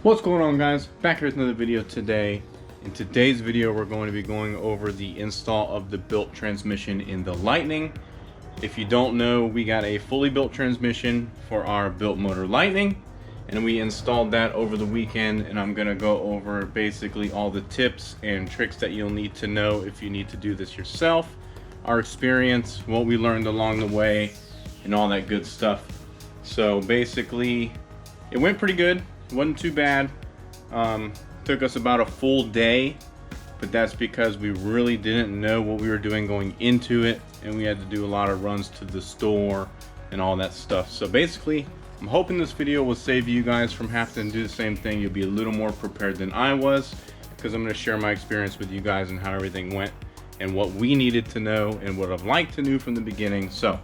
What's going on, guys? Back here with another video today. In today's video we're going to be going over the install of the built transmission in the Lightning. If you don't know, we got a fully built transmission for our built motor Lightning, and we installed that over the weekend, and I'm going to go over basically all the tips and tricks that you'll need to know if you need to do this yourself, our experience, what we learned along the way, and all that good stuff. So basically it went pretty good. Wasn't too bad. Took us about a full day, but that's because we really didn't know what we were doing going into it, and we had to do a lot of runs to the store and all that stuff. So basically, I'm hoping this video will save you guys from having to do the same thing. You'll be a little more prepared than I was, because I'm going to share my experience with you guys and how everything went and what we needed to know and what I'd like to know from the beginning. So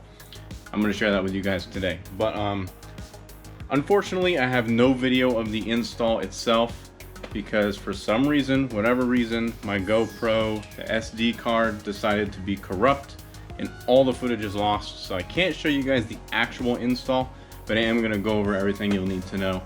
I'm going to share that with you guys today. But unfortunately, I have no video of the install itself because for some reason, whatever reason, my GoPro, the SD card decided to be corrupt and all the footage is lost. So I can't show you guys the actual install, but I am going to go over everything you'll need to know.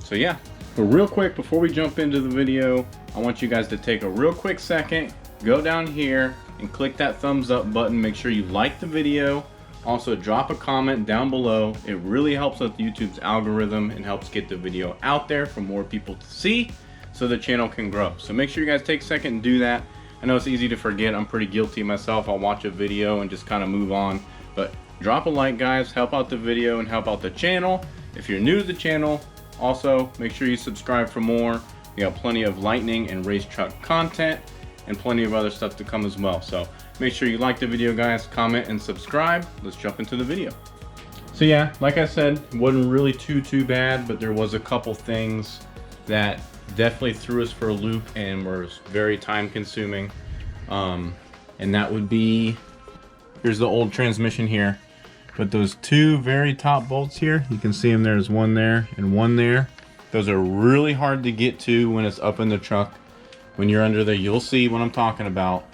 So yeah, but real quick, before we jump into the video, I want you guys to take a real quick second, go down here and click that thumbs up button. Make sure you like the video. Also, drop a comment down below. It really helps with YouTube's algorithm and helps get the video out there for more people to see so the channel can grow. So make sure you guys take a second and do that. I know it's easy to forget. I'm pretty guilty myself. I'll watch a video and just kind of move on. But drop a like, guys. Help out the video and help out the channel. If you're new to the channel, also make sure you subscribe for more. We got plenty of Lightning and race truck content and plenty of other stuff to come as well. So make sure you like the video, guys, comment and subscribe. Let's jump into the video. So yeah, like I said, it wasn't really too bad, but there was a couple things that definitely threw us for a loop and were very time consuming. And that would be, here's the old transmission here, but those two very top bolts here, you can see them. There's one there and one there. Those are really hard to get to when it's up in the truck. When you're under there, you'll see what I'm talking about.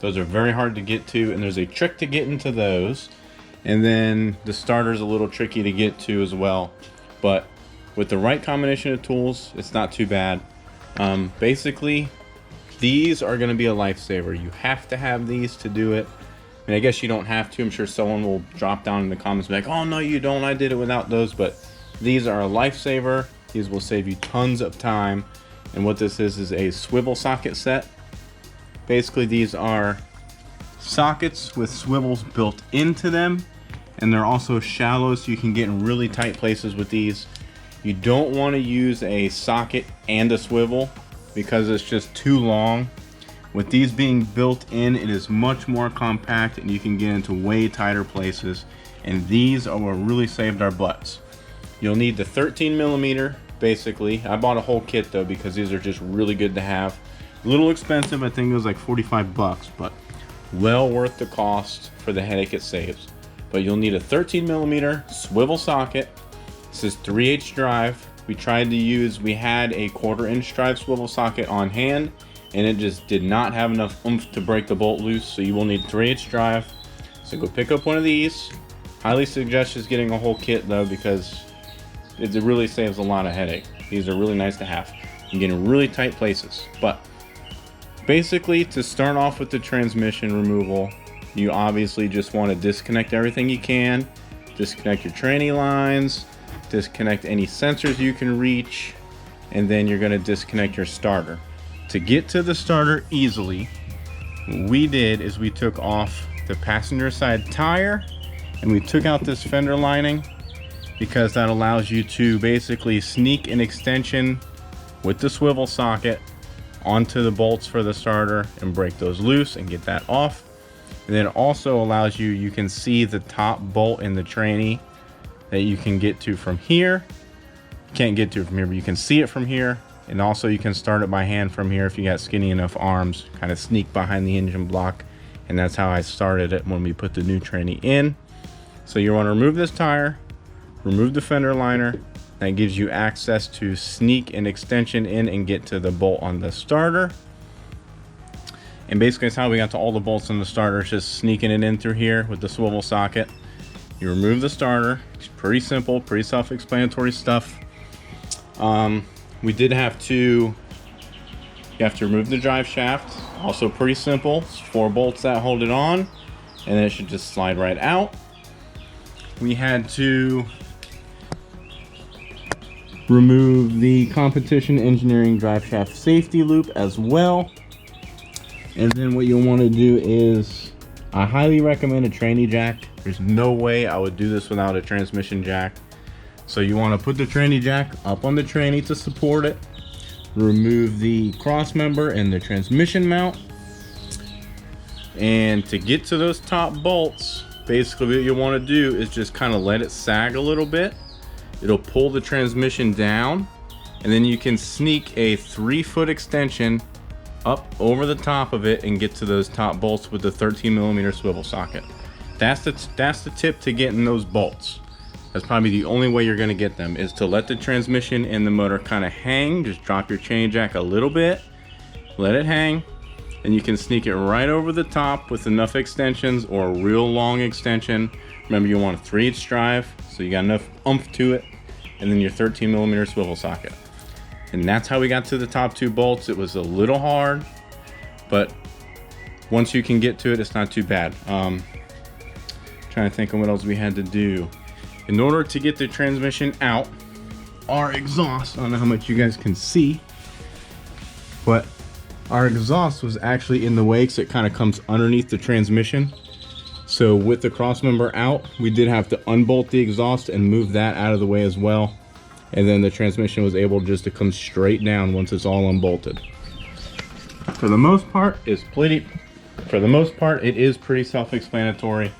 Those are very hard to get to, and there's a trick to get into those. And then the starter's a little tricky to get to as well. But with the right combination of tools, it's not too bad. Basically, these are gonna be a lifesaver. You have to have these to do it. And I guess you don't have to. I'm sure someone will drop down in the comments and be like, oh no, you don't, I did it without those. But these are a lifesaver. These will save you tons of time. And what this is a swivel socket set. Basically, these are sockets with swivels built into them, and they're also shallow, so you can get in really tight places with these. You don't want to use a socket and a swivel because it's just too long. With these being built in, it is much more compact and you can get into way tighter places, and these are what really saved our butts. You'll need the 13mm. Basically, I bought a whole kit though because these are just really good to have. A little expensive, I think it was like 45 bucks, but well worth the cost for the headache it saves. But you'll need a 13mm swivel socket. This is 3/8 drive. We had a 1/4" drive swivel socket on hand, and it just did not have enough oomph to break the bolt loose, so you will need 3/8 drive. So go pick up one of these. Highly suggest just getting a whole kit though, because it really saves a lot of headache. These are really nice to have. You get in really tight places. But basically, to start off with the transmission removal, you obviously just want to disconnect everything you can. Disconnect your tranny lines, disconnect any sensors you can reach, and then you're going to disconnect your starter. To get to the starter easily, what we did is we took off the passenger side tire and we took out this fender lining, because that allows you to basically sneak an extension with the swivel socket onto the bolts for the starter and break those loose and get that off. And then it also allows you can see the top bolt in the tranny that you can get to from here. You can't get to it from here, but you can see it from here. And also you can start it by hand from here if you got skinny enough arms, kind of sneak behind the engine block. And that's how I started it when we put the new tranny in. So you want to remove this tire, remove the fender liner. That gives you access to sneak an extension in and get to the bolt on the starter. And basically that's how we got to all the bolts in the starter, just sneaking it in through here with the swivel socket. You remove the starter. It's pretty simple, pretty self-explanatory stuff. We did have to, you have to remove the drive shaft. Also pretty simple. It's 4 bolts that hold it on, and then it should just slide right out. We had to remove the Competition Engineering drive shaft safety loop as well. And then what you'll want to do is, I highly recommend a tranny jack. There's no way I would do this without a transmission jack. So you want to put the tranny jack up on the tranny to support it. Remove the cross member and the transmission mount. And to get to those top bolts, basically what you want to do is just kind of let it sag a little bit. It'll pull the transmission down, and then you can sneak a 3-foot extension up over the top of it and get to those top bolts with the 13mm swivel socket. That's the tip to getting those bolts. That's probably the only way you're going to get them, is to let the transmission and the motor kind of hang. Just drop your chain jack a little bit, let it hang, and you can sneak it right over the top with enough extensions, or a real long extension. Remember, you want a 3/8 drive, so you got enough oomph to it, and then your 13mm swivel socket. And that's how we got to the top 2 bolts. It was a little hard, but once you can get to it, it's not too bad. Trying to think of what else we had to do. In order to get the transmission out, our exhaust, I don't know how much you guys can see, but our exhaust was actually in the way because it kind of comes underneath the transmission. So with the cross member out, we did have to unbolt the exhaust and move that out of the way as well. And then the transmission was able just to come straight down once it's all unbolted. For the most part, it is pretty self-explanatory.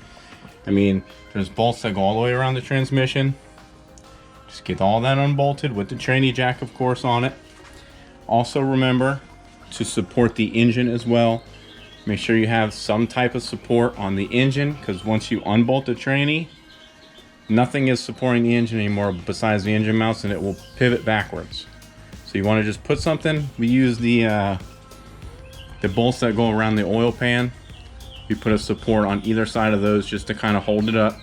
I mean, there's bolts that go all the way around the transmission. Just get all that unbolted with the tranny jack, of course, on it. Also remember to support the engine as well. Make sure you have some type of support on the engine, because once you unbolt the tranny, nothing is supporting the engine anymore besides the engine mounts, and it will pivot backwards. So you want to just put something. We use the bolts that go around the oil pan. We put a support on either side of those just to kind of hold it up,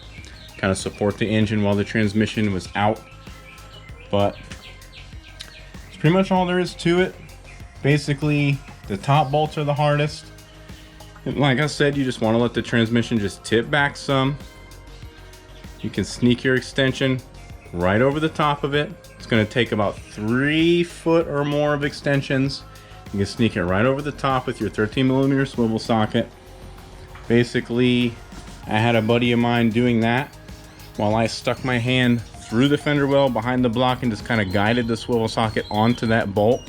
kind of support the engine while the transmission was out. But it's pretty much all there is to it. Basically, the top bolts are the hardest. And like I said, you just want to let the transmission just tip back some. You can sneak your extension right over the top of it. It's going to take about 3 foot or more of extensions. You can sneak it right over the top with your 13mm swivel socket. Basically, I had a buddy of mine doing that while I stuck my hand through the fender well behind the block and just kind of guided the swivel socket onto that bolt.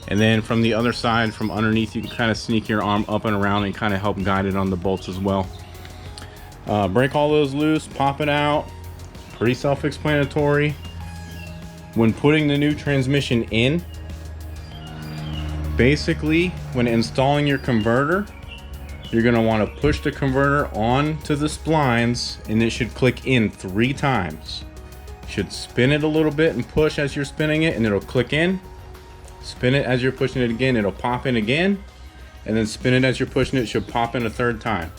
And then from the other side, from underneath, you can kind of sneak your arm up and around and kind of help guide it on the bolts as well. Break all those loose, pop it out. Pretty self-explanatory. When putting the new transmission in, basically, when installing your converter, you're going to want to push the converter onto the splines, and it should click in 3 times. You should spin it a little bit and push as you're spinning it, and it'll click in. Spin it as you're pushing it again, it'll pop in again, and then spin it as you're pushing it, should pop in a 3rd time.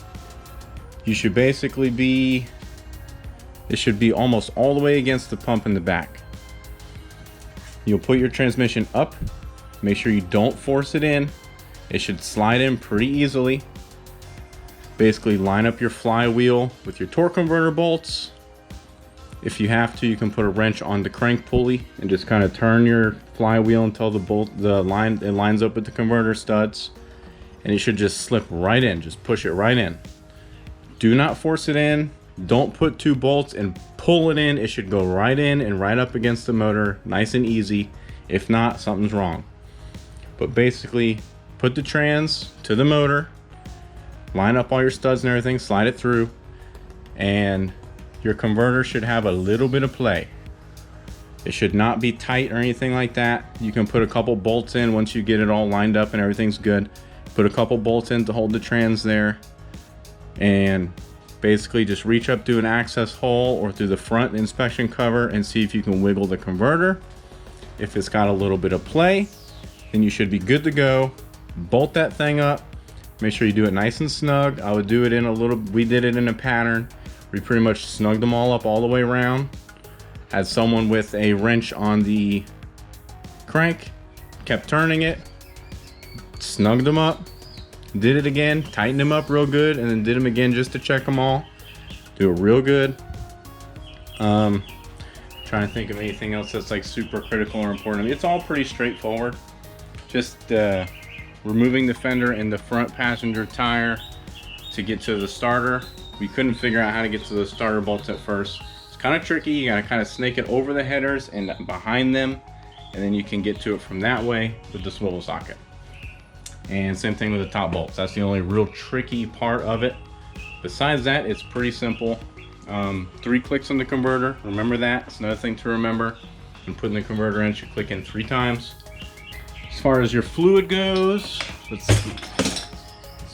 You should basically be, it should be almost all the way against the pump in the back. You'll put your transmission up, make sure you don't force it in. It should slide in pretty easily. Basically line up your flywheel with your torque converter bolts. If you have to, you can put a wrench on the crank pulley and just kind of turn your flywheel until it lines up with the converter studs, and it should just slip right in. Just push it right in. Do not force it in. Don't put 2 bolts and pull it in. It should go right in and right up against the motor, nice and easy. If not, something's wrong. But basically, put the trans to the motor, line up all your studs and everything, slide it through, and your converter should have a little bit of play. It should not be tight or anything like that. You can put a couple bolts in once you get it all lined up and everything's good. Put a couple bolts in to hold the trans there, and basically just reach up to an access hole or through the front inspection cover and see if you can wiggle the converter. If it's got a little bit of play, then you should be good to go. Bolt that thing up. Make sure you do it nice and snug. I would do it in a little, we did it in a pattern. We pretty much snugged them all up all the way around. Had someone with a wrench on the crank, kept turning it, snugged them up, did it again, tightened them up real good, and then did them again just to check them all. Do it real good. Trying to think of anything else that's like super critical or important. It's all pretty straightforward. Just removing the fender in the front passenger tire to get to the starter. We couldn't figure out how to get to the starter bolts at first. It's kind of tricky. You gotta kind of snake it over the headers and behind them, and then you can get to it from that way with the swivel socket. And same thing with the top bolts. That's the only real tricky part of it. Besides that, it's pretty simple. 3 clicks on the converter. Remember that. It's another thing to remember. When putting the converter in, you click in 3 times. As far as your fluid goes, let's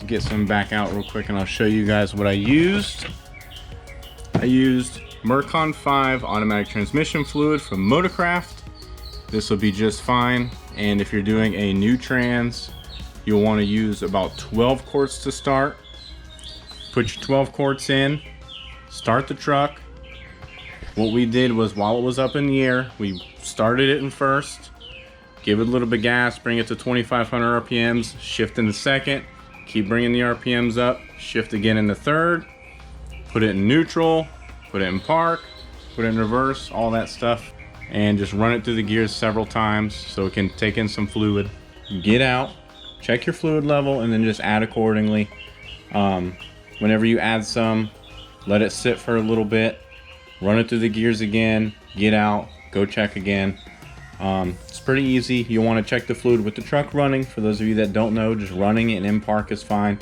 get some back out real quick and I'll show you guys what I used. I used Mercon 5 automatic transmission fluid from Motorcraft. This will be just fine. And if you're doing a new trans, you'll want to use about 12 quarts to start. Put your 12 quarts in, start the truck. What we did was, while it was up in the air, we started it in first, give it a little bit of gas, bring it to 2,500 RPMs, shift in the second, keep bringing the RPMs up, shift again in the third, put it in neutral, put it in park, put it in reverse, all that stuff, and just run it through the gears several times so it can take in some fluid. Get out, check your fluid level, and then just add accordingly. Whenever you add some, let it sit for a little bit, run it through the gears again, get out, go check again. It's pretty easy. You want to check the fluid with the truck running. For those of you that don't know, just running it in park is fine,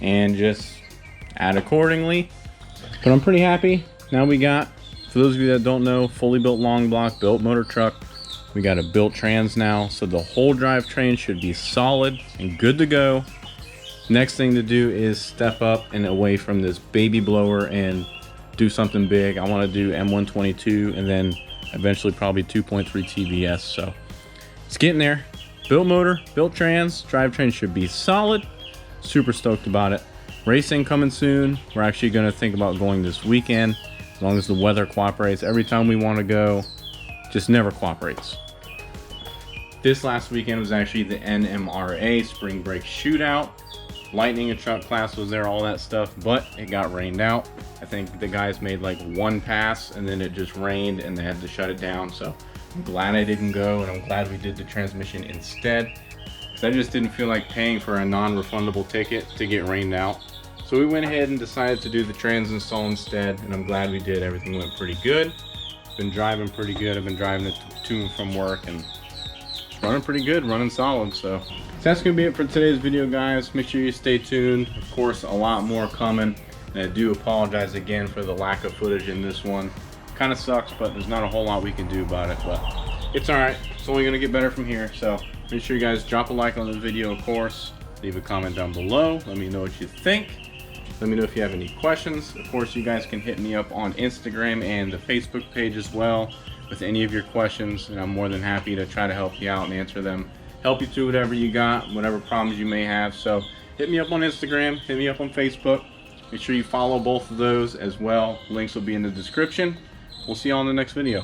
and just add accordingly. But I'm pretty happy. Now we got, for those of you that don't know, fully built long block, built motor truck. We got a built trans now, so the whole drivetrain should be solid and good to go. Next thing to do is step up and away from this baby blower and do something big. I want to do M122 and then eventually probably 2.3 TBS. So it's getting there. Built motor, built trans, drivetrain should be solid. Super stoked about it. Racing coming soon. We're actually going to think about going this weekend, as long as the weather cooperates. Every time we want to go, just never cooperates. This last weekend was actually the NMRA Spring Break Shootout. Lightning and truck class was there, all that stuff, but it got rained out. I think the guys made like 1 pass and then it just rained and they had to shut it down. So I'm glad I didn't go, and I'm glad we did the transmission instead, because I just didn't feel like paying for a non-refundable ticket to get rained out. So we went ahead and decided to do the trans install instead, and I'm glad we did. Everything went pretty good. Been driving pretty good. I've been driving it to and from work, and it's running pretty good, running solid. So that's gonna be it for today's video, guys. Make sure you stay tuned. Of course, a lot more coming, and I do apologize again for the lack of footage in this one. Kind of sucks, but there's not a whole lot we can do about it, but it's all right. It's only gonna get better from here. So make sure you guys drop a like on the video, of course. Leave a comment down below. Let me know what you think. Let me know if you have any questions. Of course, you guys can hit me up on Instagram and the Facebook page as well with any of your questions, and I'm more than happy to try to help you out and answer them. Help you through whatever you got, whatever problems you may have. So hit me up on Instagram, hit me up on Facebook. Make sure you follow both of those as well. Links will be in the description. We'll see you all in the next video.